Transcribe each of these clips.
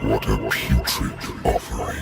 What a putrid offering.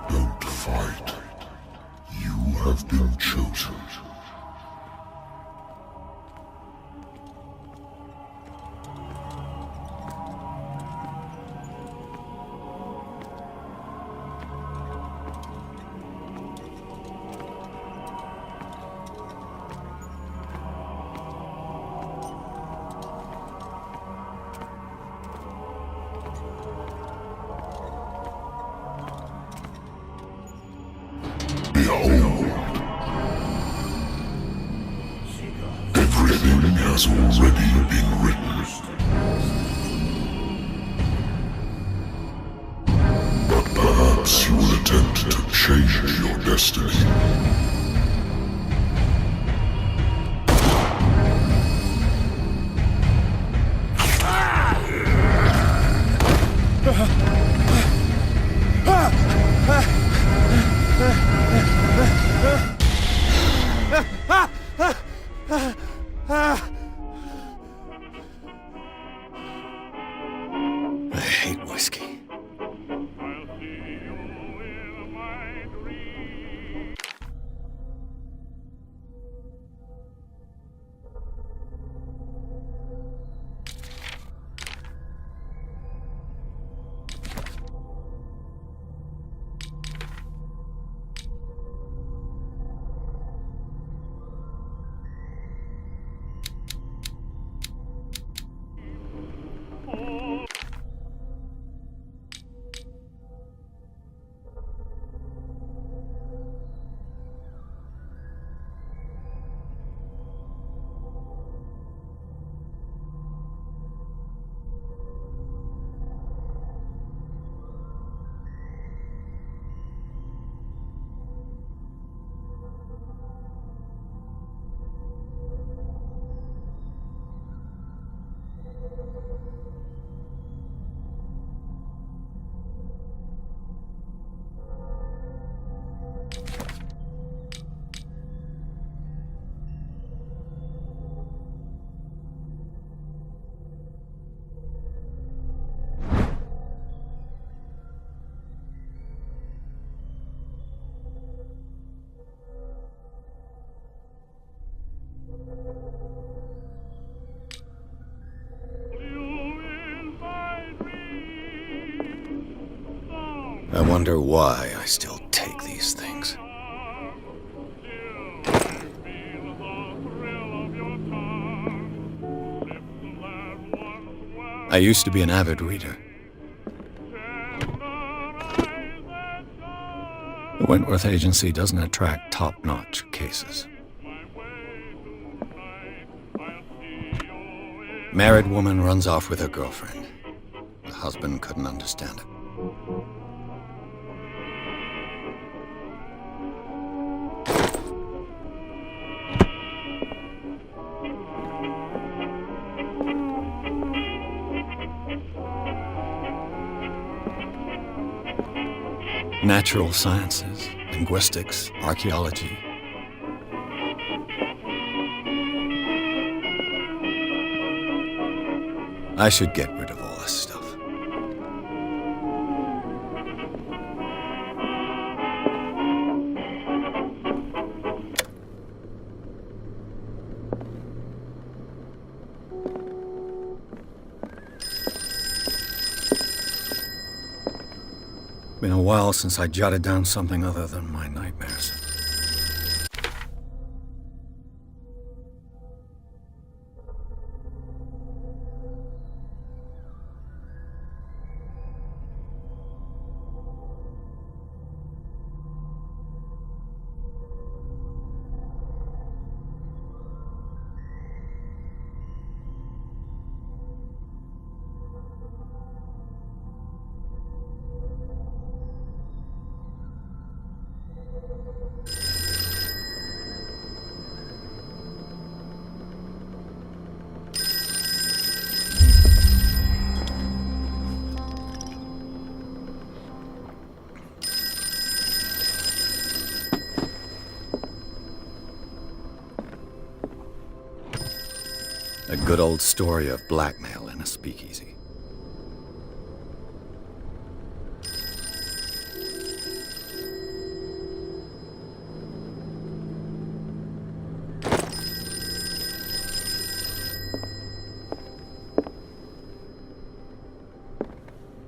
Don't fight. You have been chosen. Behold, everything has already been written. But perhaps you will attempt to change your destiny. I hate whiskey. I wonder why I still take these things. I used to be an avid reader. The Wentworth Agency doesn't attract top-notch cases. Married woman runs off with her girlfriend. The husband couldn't understand it. Natural sciences, linguistics, archaeology. I should get rid of all this stuff. been a while since I jotted down something other than my nightmares. A good old story of blackmail in a speakeasy.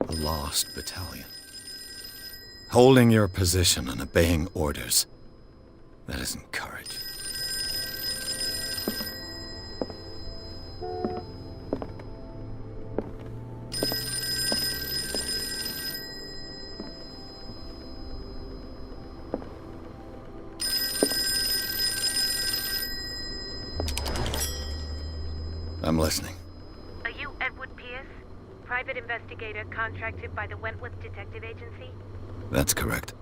A lost battalion. Holding your position and obeying orders. That isn't courage. I'm listening. Are you Edward Pierce, private investigator contracted by the Wentworth Detective Agency? That's correct.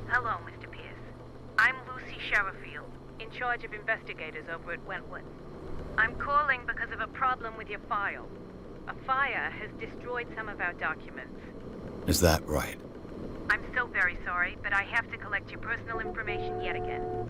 Hello, Mr. Pierce. I'm Lucy Sherrifield, in charge of investigators over at Wentworth. I'm calling because of a problem with your file. A fire has destroyed some of our documents. Is that right? I'm so very sorry, but I have to collect your personal information yet again.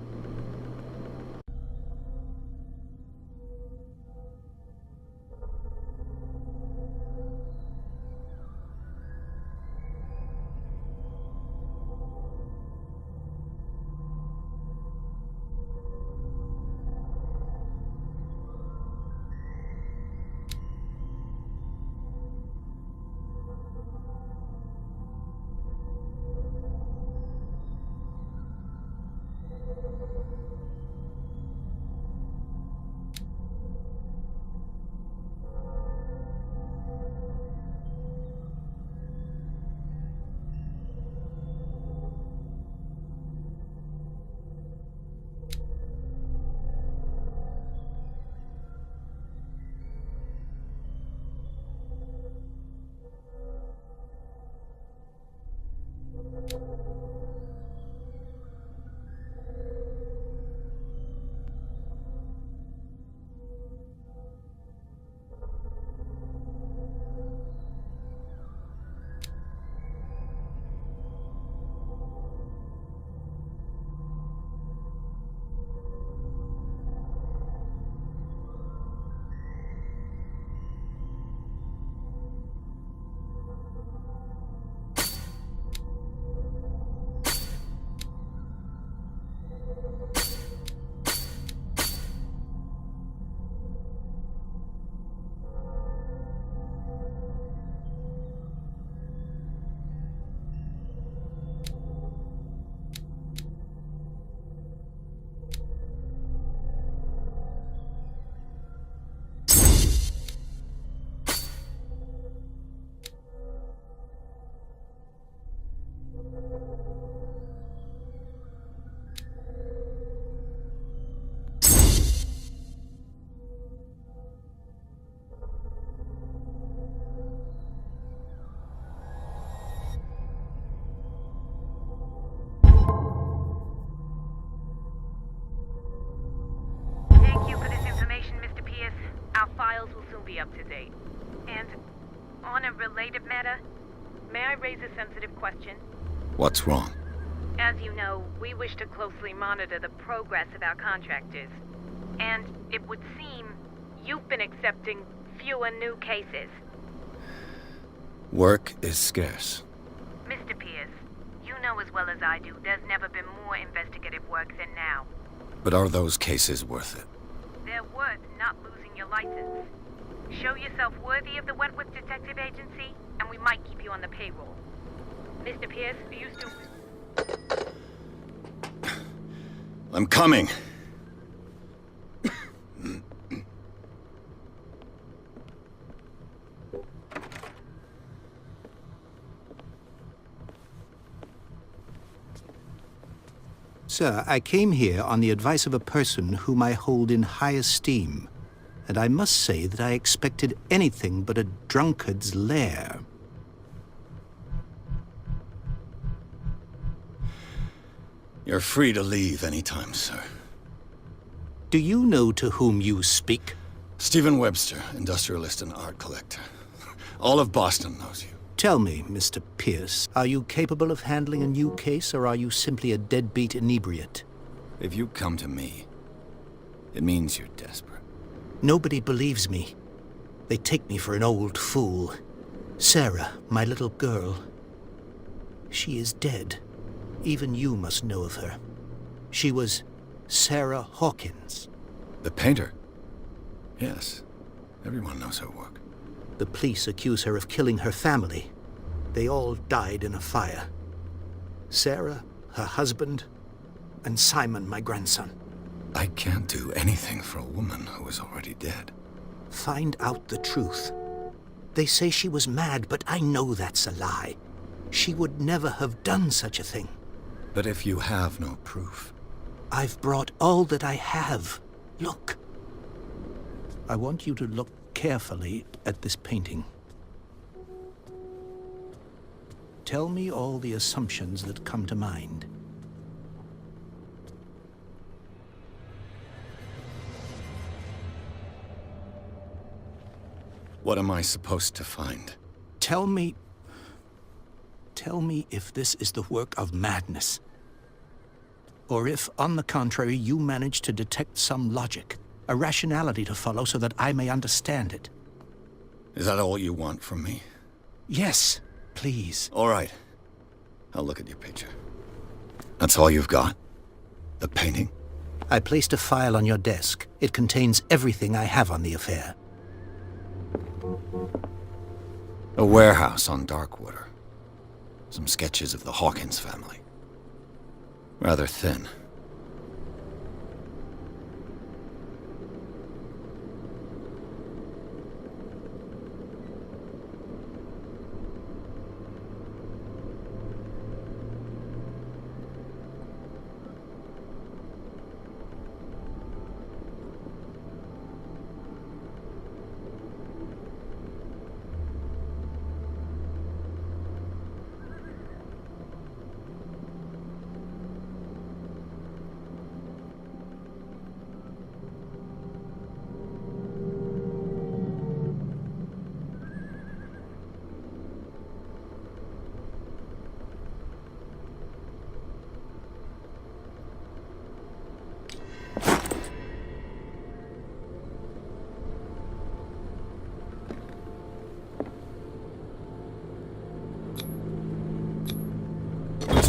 Up to date. And on a related matter, may I raise a sensitive question? What's wrong? As you know, we wish to closely monitor the progress of our contractors. And it would seem you've been accepting fewer new cases. Work is scarce. Mr. Pierce, you know as well as I do, there's never been more investigative work than now. But are those cases worth it? They're worth not losing your license. Show yourself worthy of the Wentworth Detective Agency, and we might keep you on the payroll. Mr. Pierce, are you still... I'm coming. Sir, I came here on the advice of a person whom I hold in high esteem, and I must say that I expected anything but a drunkard's lair. You're free to leave anytime, sir. Do you know to whom you speak? Stephen Webster, industrialist and art collector. All of Boston knows you. Tell me, Mr. Pierce, are you capable of handling a new case, or are you simply a deadbeat inebriate? If you come to me, it means you're desperate. Nobody believes me. They take me for an old fool. Sarah, my little girl, she is dead. Even you must know of her. She was Sarah Hawkins. The painter? Yes. Everyone knows her work. The police accuse her of killing her family. They all died in a fire. Sarah, her husband, and Simon, my grandson. I can't do anything for a woman who is already dead. Find out the truth. They say she was mad, but I know that's a lie. She would never have done such a thing. But if you have no proof... I've brought all that I have. Look. I want you to look carefully at this painting. Tell me all the assumptions that come to mind. What am I supposed to find? Tell me if this is the work of madness. Or if, on the contrary, you manage to detect some logic, a rationality to follow so that I may understand it. Is that all you want from me? Yes, please. All right. I'll look at your picture. That's all you've got? The painting? I placed a file on your desk. It contains everything I have on the affair. A warehouse on Darkwater. Some sketches of the Hawkins family. Rather thin.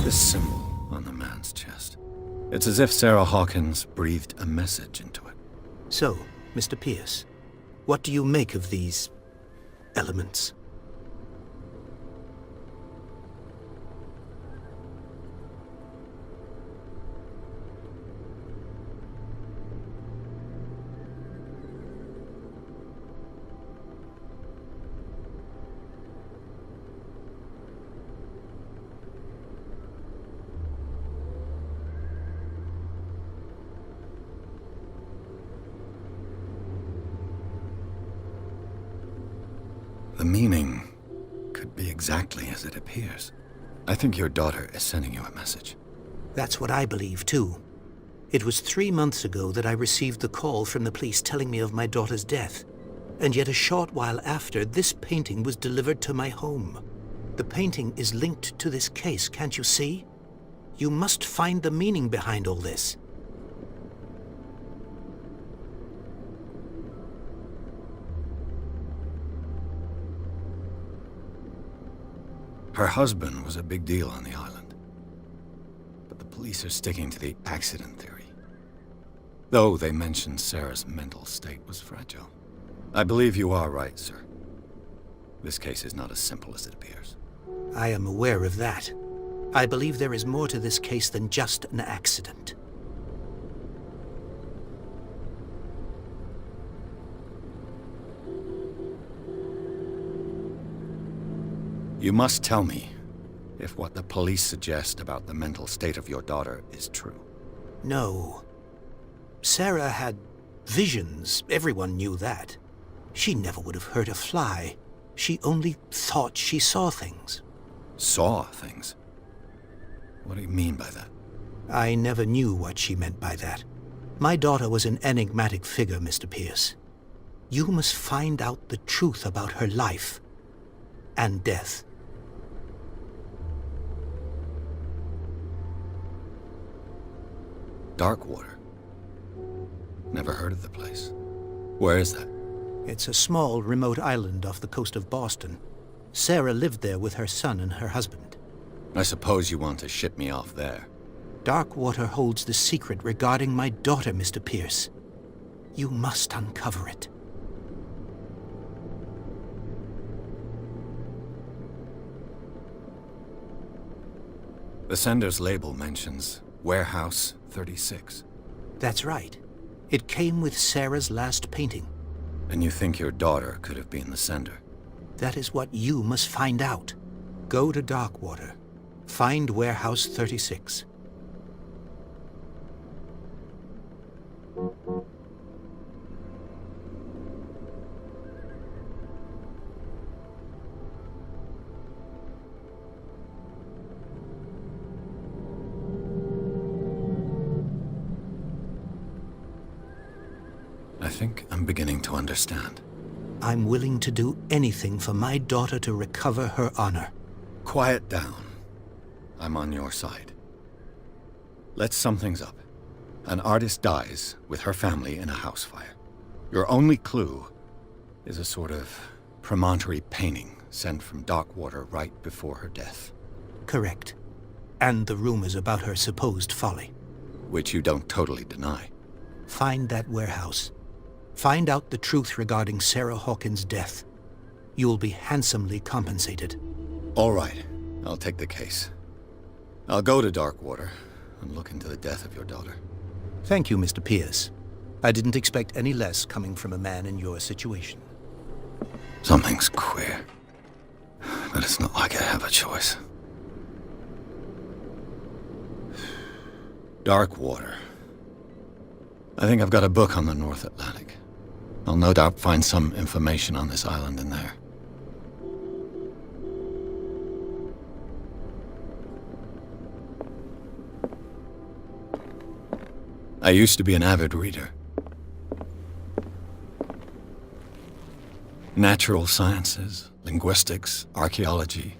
This symbol on the man's chest. It's as if Sarah Hawkins breathed a message into it. So, Mr. Pierce, what do you make of these elements? The meaning could be exactly as it appears. I think your daughter is sending you a message. That's what I believe, too. It was 3 months ago that I received the call from the police telling me of my daughter's death. And yet a short while after, this painting was delivered to my home. The painting is linked to this case, can't you see? You must find the meaning behind all this. Her husband was a big deal on the island. But the police are sticking to the accident theory. Though they mentioned Sarah's mental state was fragile. I believe you are right, sir. This case is not as simple as it appears. I am aware of that. I believe there is more to this case than just an accident. You must tell me if what the police suggest about the mental state of your daughter is true. No. Sarah had visions. Everyone knew that. She never would have hurt a fly. She only thought she saw things. Saw things? What do you mean by that? I never knew what she meant by that. My daughter was an enigmatic figure, Mr. Pierce. You must find out the truth about her life and death. Darkwater. Never heard of the place. Where is that? It's a small, remote island off the coast of Boston. Sarah lived there with her son and her husband. I suppose you want to ship me off there. Darkwater holds the secret regarding my daughter, Mr. Pierce. You must uncover it. The sender's label mentions Warehouse 36. That's right. It came with Sarah's last painting. And you think your daughter could have been the sender? That is what you must find out. Go to Darkwater. Find Warehouse 36. I think I'm beginning to understand. I'm willing to do anything for my daughter to recover her honor. Quiet down. I'm on your side. Let's sum things up. An artist dies with her family in a house fire. Your only clue is a sort of promontory painting sent from Darkwater right before her death. Correct. And the rumors about her supposed folly. Which you don't totally deny. Find that warehouse. Find out the truth regarding Sarah Hawkins' death. You'll be handsomely compensated. All right. I'll take the case. I'll go to Darkwater and look into the death of your daughter. Thank you, Mr. Pierce. I didn't expect any less coming from a man in your situation. Something's queer. But it's not like I have a choice. Darkwater. I think I've got a book on the North Atlantic. I'll no doubt find some information on this island in there. I used to be an avid reader. Natural sciences, linguistics, archaeology.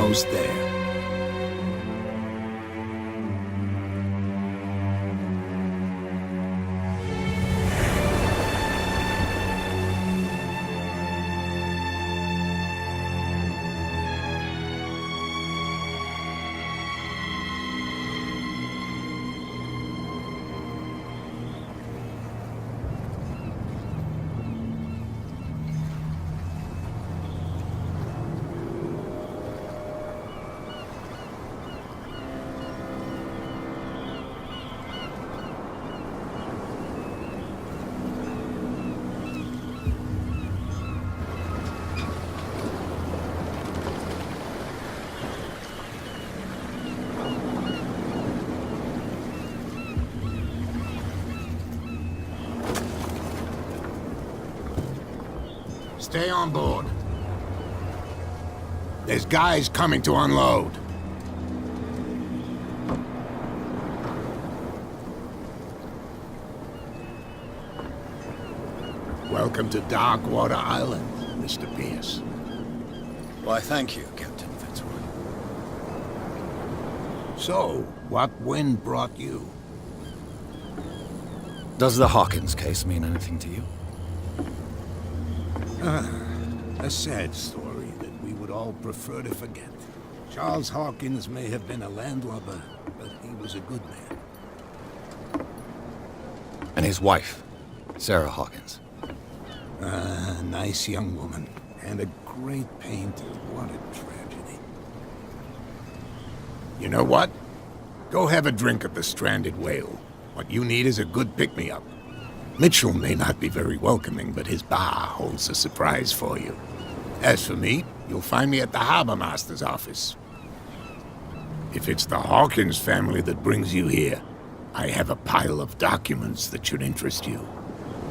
almost there. Stay on board. There's guys coming to unload. Welcome to Darkwater Island, Mr. Pierce. Why, thank you, Captain Fitzroy. So, what wind brought you? Does the Hawkins case mean anything to you? A sad story that we would all prefer to forget. Charles Hawkins may have been a landlubber, but he was a good man. And his wife, Sarah Hawkins. A nice young woman, and a great painter. What a tragedy. You know what? Go have a drink at the Stranded Whale. What you need is a good pick-me-up. Mitchell may not be very welcoming, but his bar holds a surprise for you. As for me, you'll find me at the Harbor Master's office. If it's the Hawkins family that brings you here, I have a pile of documents that should interest you.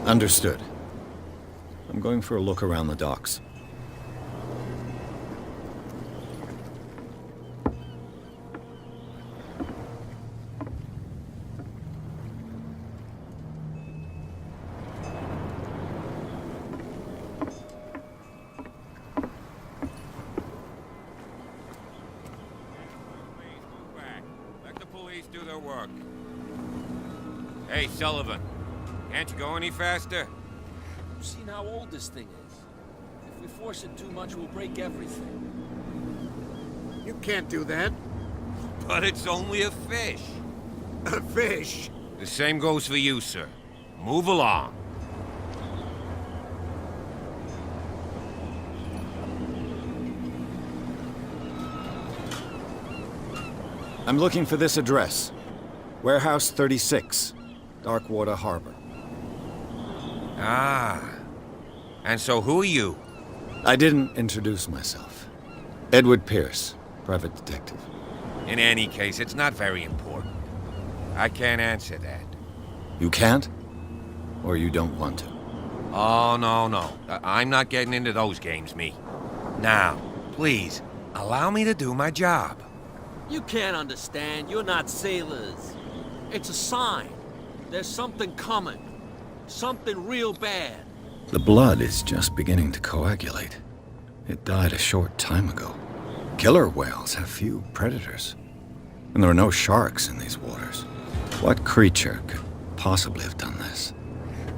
Understood. I'm going for a look around the docks. Do their work. Hey, Sullivan. Can't you go any faster? You've seen how old this thing is. If we force it too much, we'll break everything. You can't do that. But it's only a fish. A fish? The same goes for you, sir. Move along. I'm looking for this address. Warehouse 36, Darkwater Harbor. Ah. And so who are you? I didn't introduce myself. Edward Pierce, private detective. In any case, it's not very important. I can't answer that. You can't? Or you don't want to? Oh, no. I'm not getting into those games, me. Now, please, allow me to do my job. You can't understand. You're not sailors. It's a sign. There's something coming. Something real bad. The blood is just beginning to coagulate. It died a short time ago. Killer whales have few predators. And there are no sharks in these waters. What creature could possibly have done this?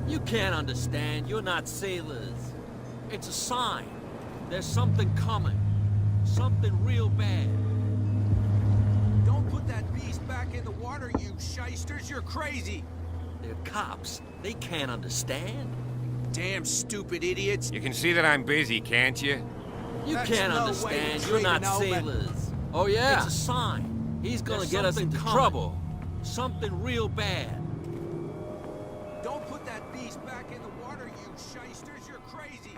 You can't understand. You're not sailors. It's a sign. There's something coming. Something real bad. Don't put that beast back in the water, you shysters. You're crazy. They're cops. They can't understand. Damn stupid idiots. You can see that I'm busy, can't you? You That's can't no way understand. to You're treat not an omen. sailors. Oh, yeah? It's a sign. He's gonna get us into trouble. Something real bad. Don't put that beast back in the water, you shysters. You're crazy.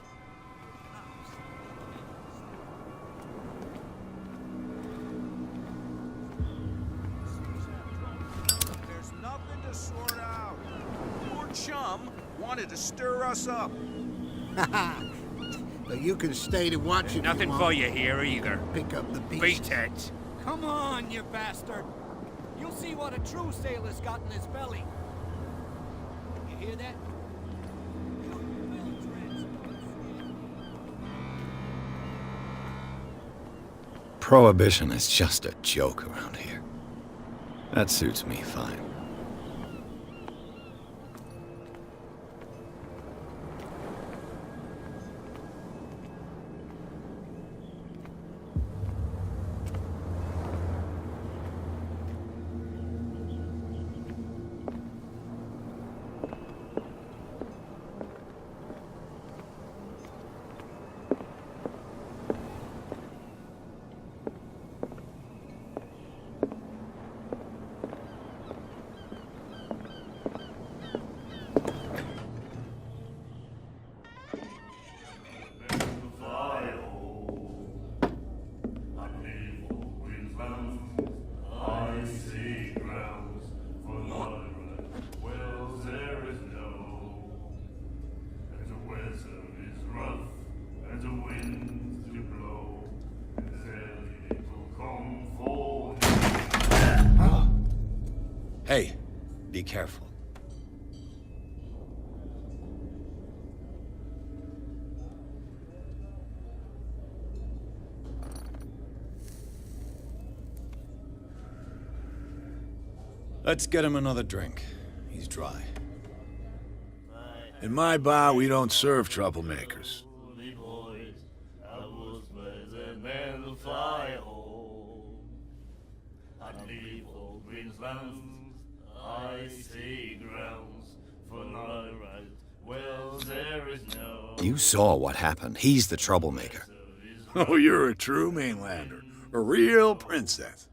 There's nothing to sort out. Poor chum wanted to stir us up. But you can stay to watch it. Nothing for you here either. Pick up the beast. Beast heads. Come on, you bastard! You'll see what a true sailor's got in his belly. You hear that? Prohibition is just a joke around here. That suits me fine. Hey, be careful. Let's get him another drink. He's dry. In my bar, we don't serve troublemakers. You saw what happened. He's the troublemaker. Oh, you're a true mainlander. A real princess.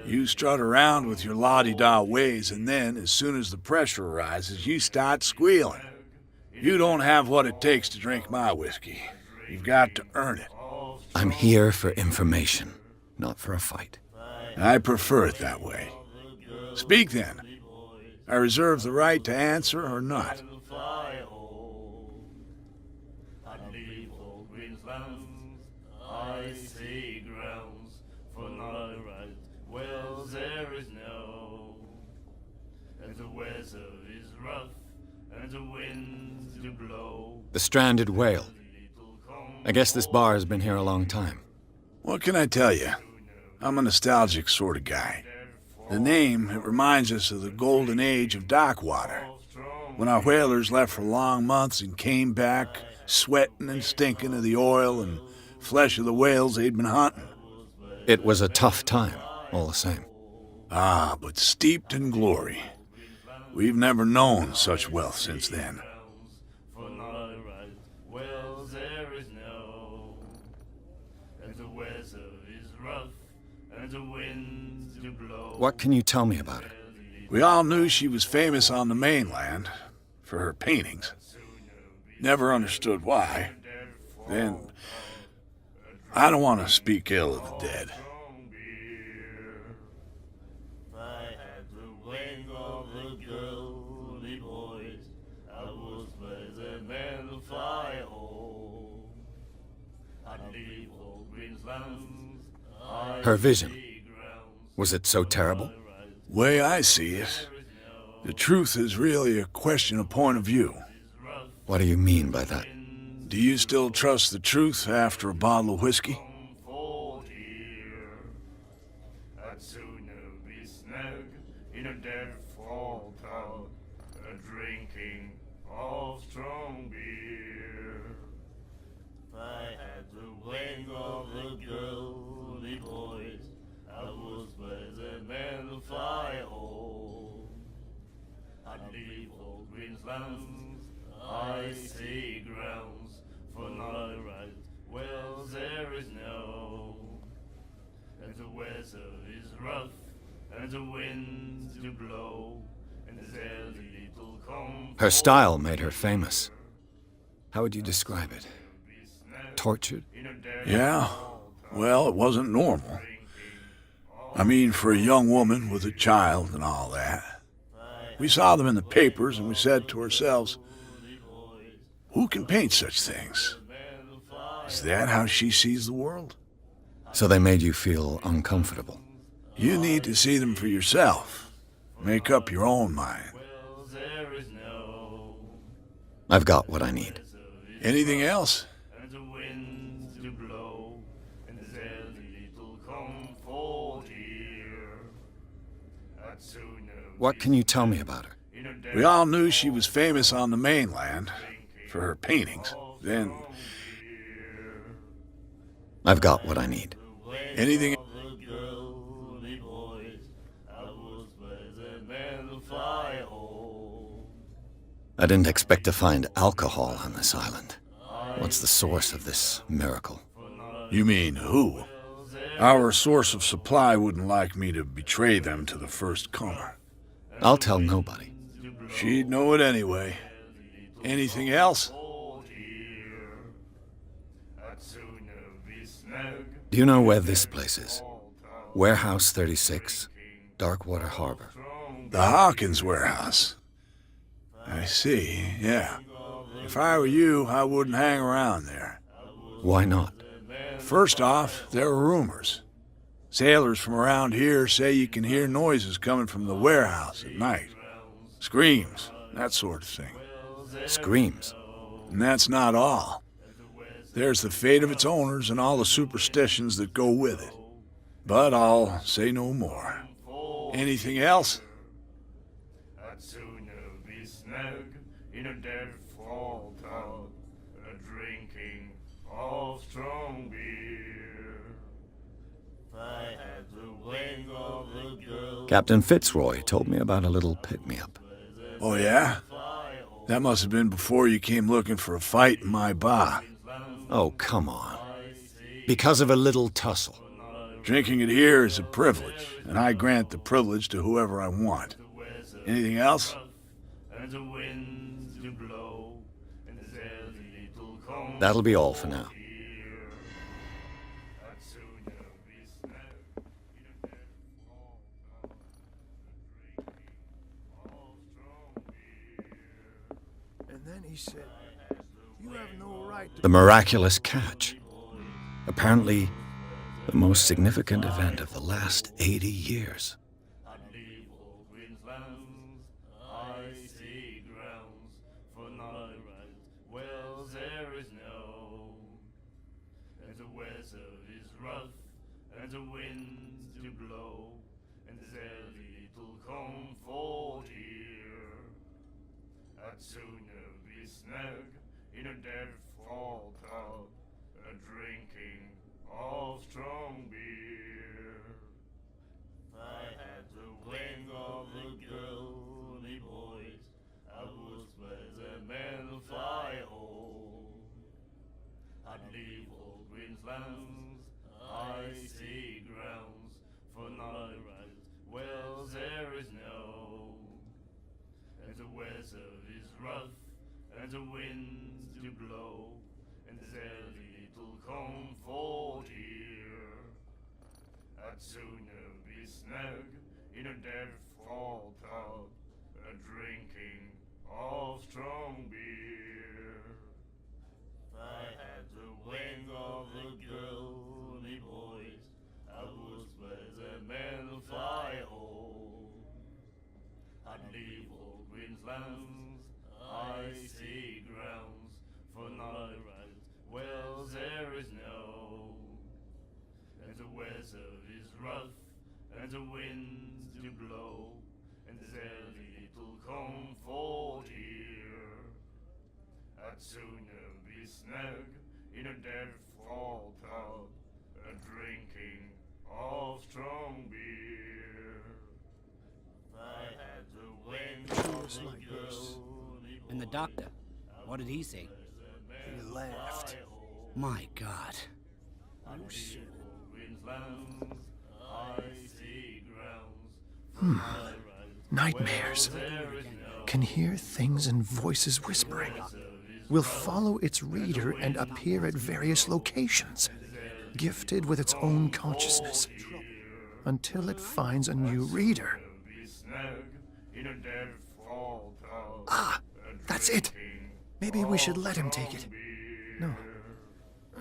You strut around with your la-di-da ways, and then, as soon as the pressure arises, you start squealing. You don't have what it takes to drink my whiskey. You've got to earn it. I'm here for information, not for a fight. I prefer it that way. Speak then. I reserve the right to answer or not. The stranded whale. I guess this bar has been here a long time. What can I tell you? I'm a nostalgic sort of guy. The name, it reminds us of the golden age of dock water, when our whalers left for long months and came back sweating and stinking of the oil and flesh of the whales they'd been hunting. It was a tough time, all the same. Ah, but steeped in glory. We've never known such wealth since then. What can you tell me about her? We all knew she was famous on the mainland for her paintings. Never understood why. Then, I don't want to speak ill of the dead. Her vision. Was it so terrible? Way I see it, the truth is really a question of point of view. What do you mean by that? Do you still trust the truth after a bottle of whiskey? Her style made her famous. How would you describe it? Tortured? Yeah. Well, it wasn't normal. I mean, for a young woman with a child and all that. We saw them in the papers and we said to ourselves, who can paint such things? Is that how she sees the world? So they made you feel uncomfortable? You need to see them for yourself. Make up your own mind. I've got what I need. Anything else? What can you tell me about her? We all knew she was famous on the mainland for her paintings. Then, I've got what I need. anything... I didn't expect to find alcohol on this island. What's the source of this miracle? You mean who? Our source of supply wouldn't like me to betray them to the first comer. I'll tell nobody. She'd know it anyway. Anything else? Do you know where this place is? Warehouse 36, Darkwater Harbor. The Hawkins warehouse. I see, yeah. If I were you, I wouldn't hang around there. Why not? First off, there are rumors. Sailors from around here say you can hear noises coming from the warehouse at night. Screams, that sort of thing. Screams? And that's not all. There's the fate of its owners and all the superstitions that go with it. But I'll say no more. Anything else? In a dead fall tub, drinking of strong beer. I had the wing of the girl. Captain Fitzroy told me about a little pick-me-up. Oh, yeah? That must have been before you came looking for a fight in my bar. Oh, come on. Because of a little tussle. Drinking it here is a privilege, and I grant the privilege to whoever I want. Anything else? That'll be all for now. And then he said, "You have no right to..." The miraculous catch. Apparently, the most significant event of the last 80 years. And the winds do blow, and there's little comfort here. I'd sooner be snug in a dead fall tub, drinking of strong beer. I had the wing of the girly boys, I was where the men fly home. I'd leave old Queensland, icy grounds, for not well there is no. And the weather is rough, and the winds do blow, and there's little comfort here. I'd sooner be snug in a dead fall tub, drinking of strong beer. I had the wing of the girly boys, I was where the men fly home. I'd leave old Queensland's icy grounds, for not well there is no. And the weather is rough, and the winds do blow, and there's little comfort here. I'd sooner be snug in a dead fall tub, drinking of strong beer. I had the wing of the girly. And the doctor, what did he say? He laughed. My God. Nightmares. Can hear things and voices whispering. Will follow its reader and appear at various locations, gifted with its own consciousness, until it finds a new reader. Ah, that's it. Maybe we should let him take it.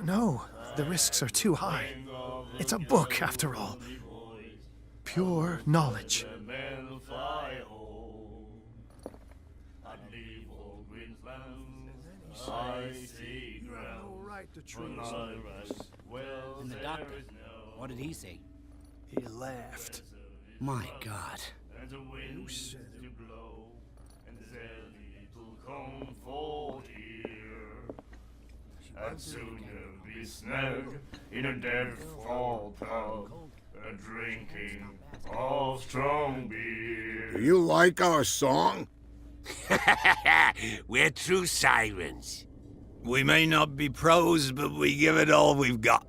No, the risks are too high. It's a book, after all. Pure knowledge. And the doctor, what did he say? He laughed. My God. You said it. I'd sooner be snug in a deadfall pub, a drinking of strong beer. Do you like our song? We're true sirens. We may not be pros, but we give it all we've got.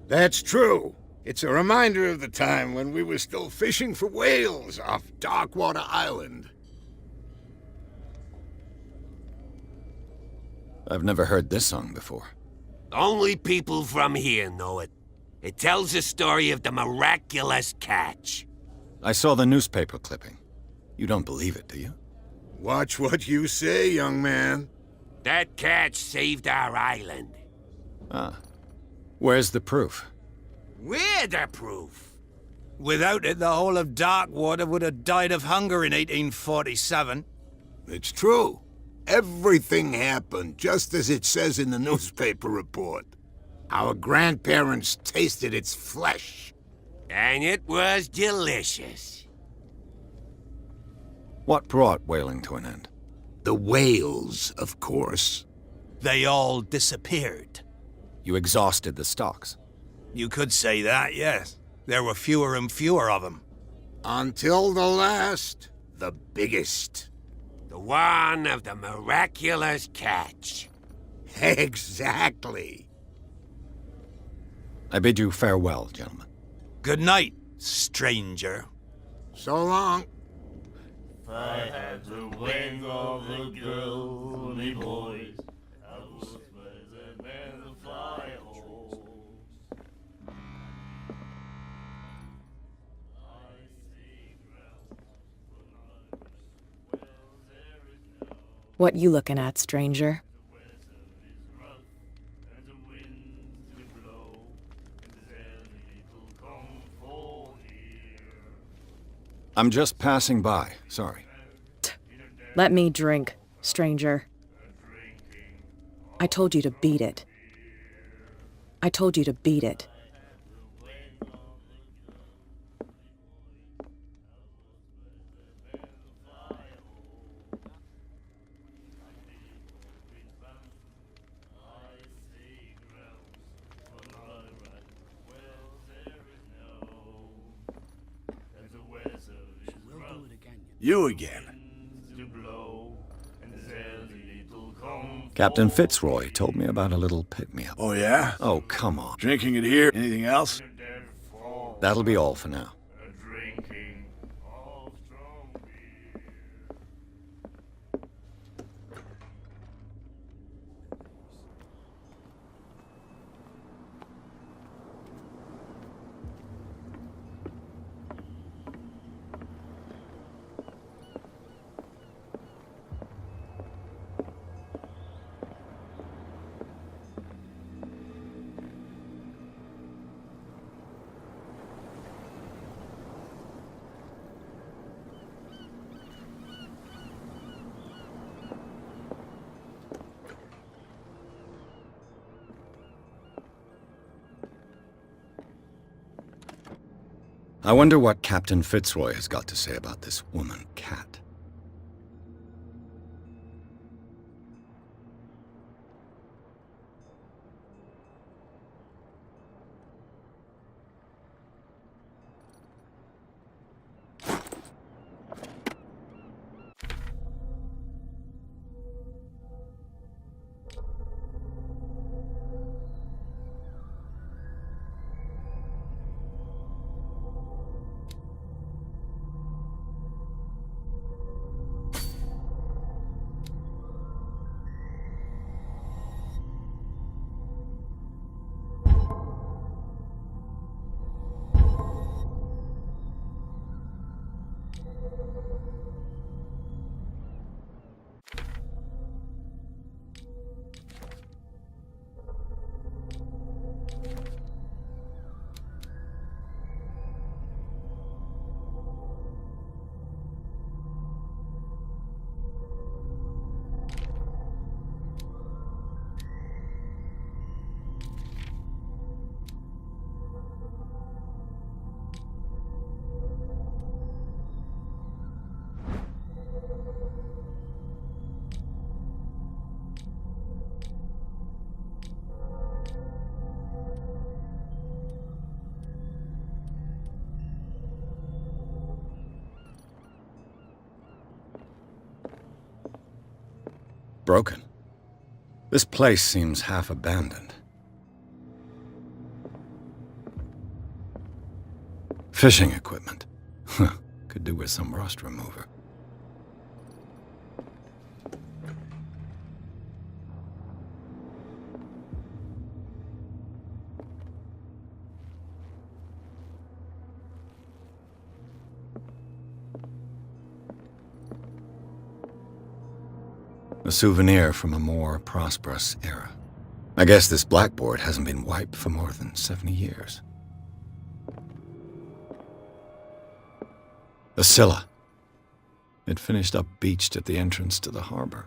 That's true. It's a reminder of the time when we were still fishing for whales off Darkwater Island. I've never heard this song before. Only people from here know it. It tells the story of the miraculous catch. I saw the newspaper clipping. You don't believe it, do you? Watch what you say, young man. That catch saved our island. Ah. Where's the proof? We're the proof. Without it, the whole of Darkwater would have died of hunger in 1847. It's true. Everything happened just as it says in the newspaper report. Our grandparents tasted its flesh. And it was delicious. What brought whaling to an end? The whales, of course. They all disappeared. You exhausted the stocks. You could say that, yes. There were fewer and fewer of them. Until the last, the biggest. The one of the miraculous catch. Exactly. I bid you farewell, gentlemen. Good night, stranger. So long. If I had the wings of the girly boys, I would better than the fly hole. What you looking at, stranger? I'm just passing by, sorry. Let me drink, stranger. I told you to beat it. I told you to beat it. You again. Captain Fitzroy told me about a little pick-me-up. Oh, yeah? Oh, come on. Drinking it here. Anything else? That'll be all for now. I wonder what Captain Fitzroy has got to say about this woman, Cat. broken. This place seems half abandoned. Fishing equipment. Could do with some rust remover. A souvenir from a more prosperous era. I guess this blackboard hasn't been wiped for more than 70 years. The Scylla. It finished up beached at the entrance to the harbor.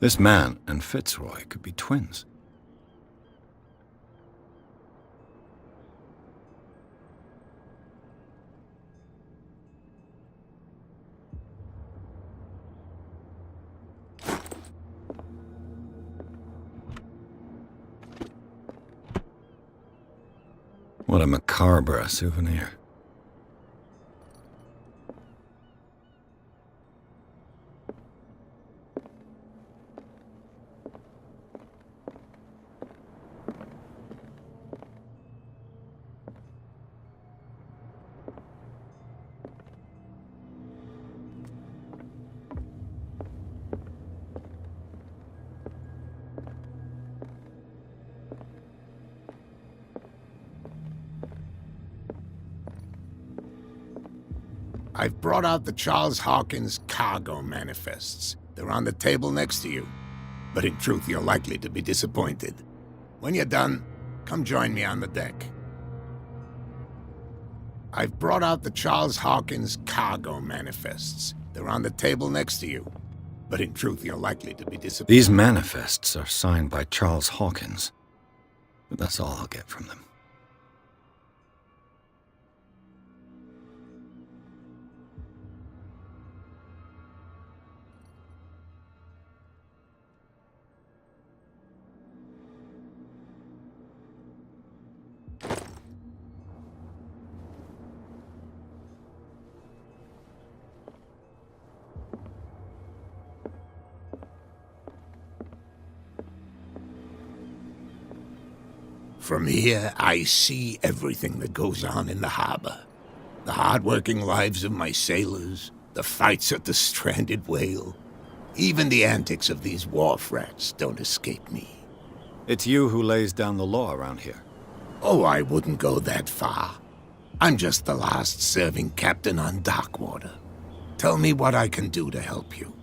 This man and Fitzroy could be twins. What a macabre souvenir. I've brought out the Charles Hawkins cargo manifests. They're on the table next to you. But in truth, you're likely to be disappointed. When you're done, come join me on the deck. I've brought out the Charles Hawkins cargo manifests. They're on the table next to you. But in truth, you're likely to be disappointed. These manifests are signed by Charles Hawkins. But that's all I'll get from them. From here, I see everything that goes on in the harbor. The hard-working lives of my sailors, the fights at the stranded whale. Even the antics of these wharf rats don't escape me. It's you who lays down the law around here. Oh, I wouldn't go that far. I'm just the last serving captain on Darkwater. Tell me what I can do to help you.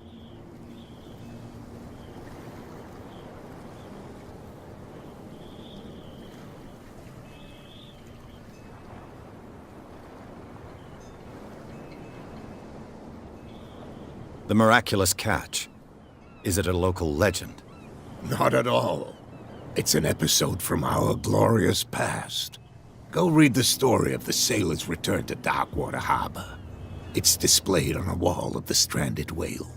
The miraculous catch. Is it a local legend? Not at all. It's an episode from our glorious past. Go read the story of the sailor's return to Darkwater Harbor. It's displayed on a wall of the stranded whale.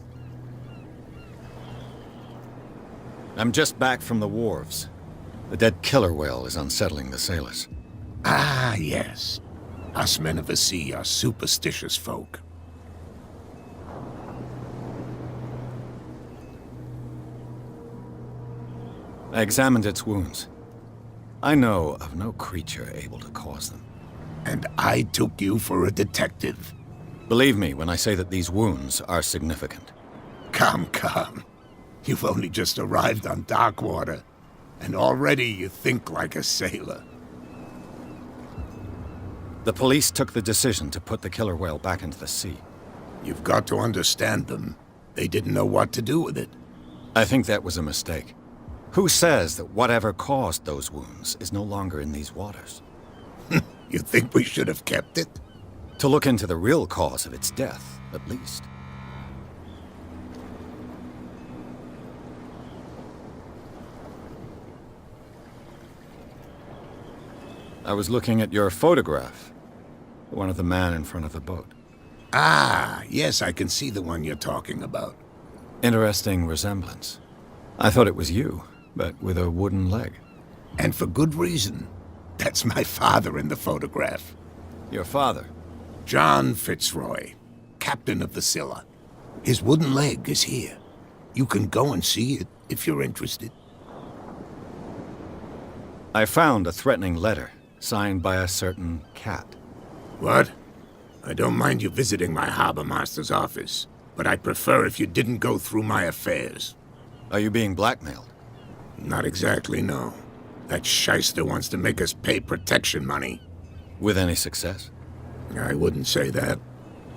I'm just back from the wharves. The dead killer whale is unsettling the sailors. Ah, yes. Us men of the sea are superstitious folk. I examined its wounds. I know of no creature able to cause them. And I took you for a detective. Believe me when I say that these wounds are significant. Come, come. You've only just arrived on Darkwater, and already you think like a sailor. The police took the decision to put the killer whale back into the sea. You've got to understand them. They didn't know what to do with it. I think that was a mistake. Who says that whatever caused those wounds is no longer in these waters? You think we should have kept it? To look into the real cause of its death, at least. I was looking at your photograph. One of the man in front of the boat. Ah, yes, I can see the one you're talking about. Interesting resemblance. I thought it was you, but with a wooden leg. And for good reason. That's my father in the photograph. Your father? John Fitzroy, captain of the Scylla. His wooden leg is here. You can go and see it if you're interested. I found a threatening letter, signed by a certain cat. What? I don't mind you visiting my harbor master's office, but I'd prefer if you didn't go through my affairs. Are you being blackmailed? Not exactly, no. That shyster wants to make us pay protection money. With any success? I wouldn't say that,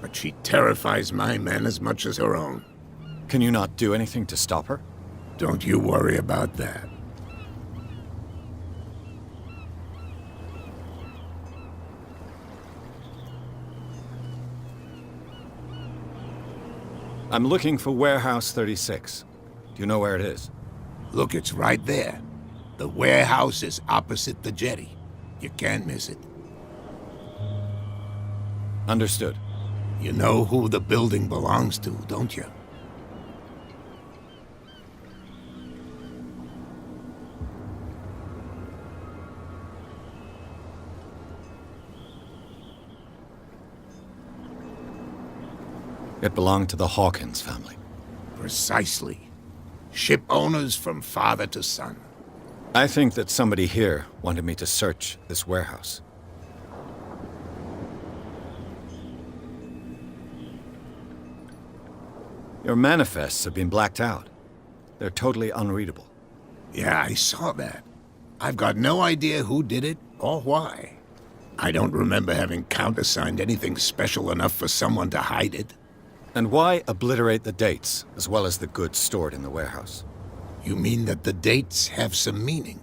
but she terrifies my men as much as her own. Can you not do anything to stop her? Don't you worry about that. I'm looking for Warehouse 36. Do you know where it is? Look, it's right there. The warehouse is opposite the jetty. You can't miss it. Understood. You know who the building belongs to, don't you? It belonged to the Hawkins family. Precisely. Ship owners from father to son. I think that somebody here wanted me to search this warehouse. Your manifests have been blacked out. They're totally unreadable. Yeah, I saw that. I've got no idea who did it or why. I don't remember having countersigned anything special enough for someone to hide it. And why obliterate the dates, as well as the goods stored in the warehouse? You mean that the dates have some meaning?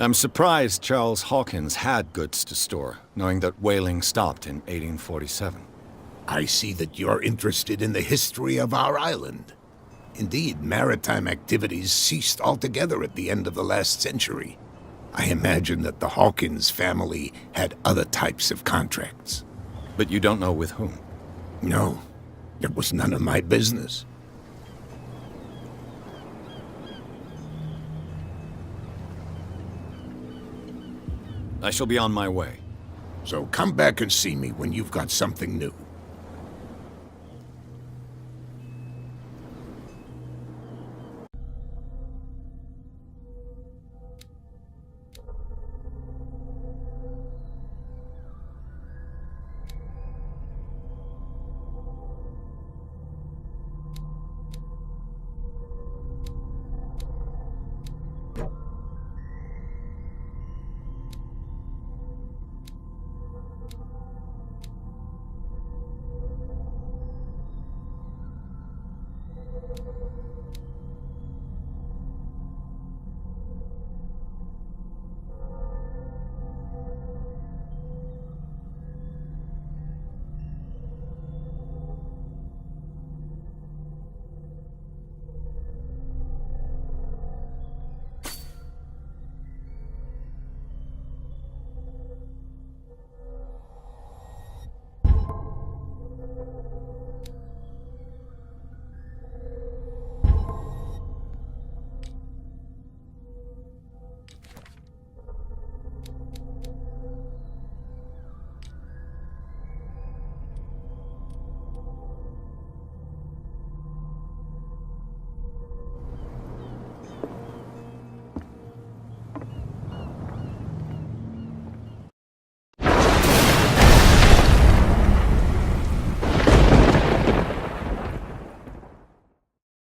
I'm surprised Charles Hawkins had goods to store, knowing that whaling stopped in 1847. I see that you're interested in the history of our island. Indeed, maritime activities ceased altogether at the end of the last century. I imagine that the Hawkins family had other types of contracts. But you don't know with whom? No, it was none of my business. I shall be on my way. So come back and see me when you've got something new.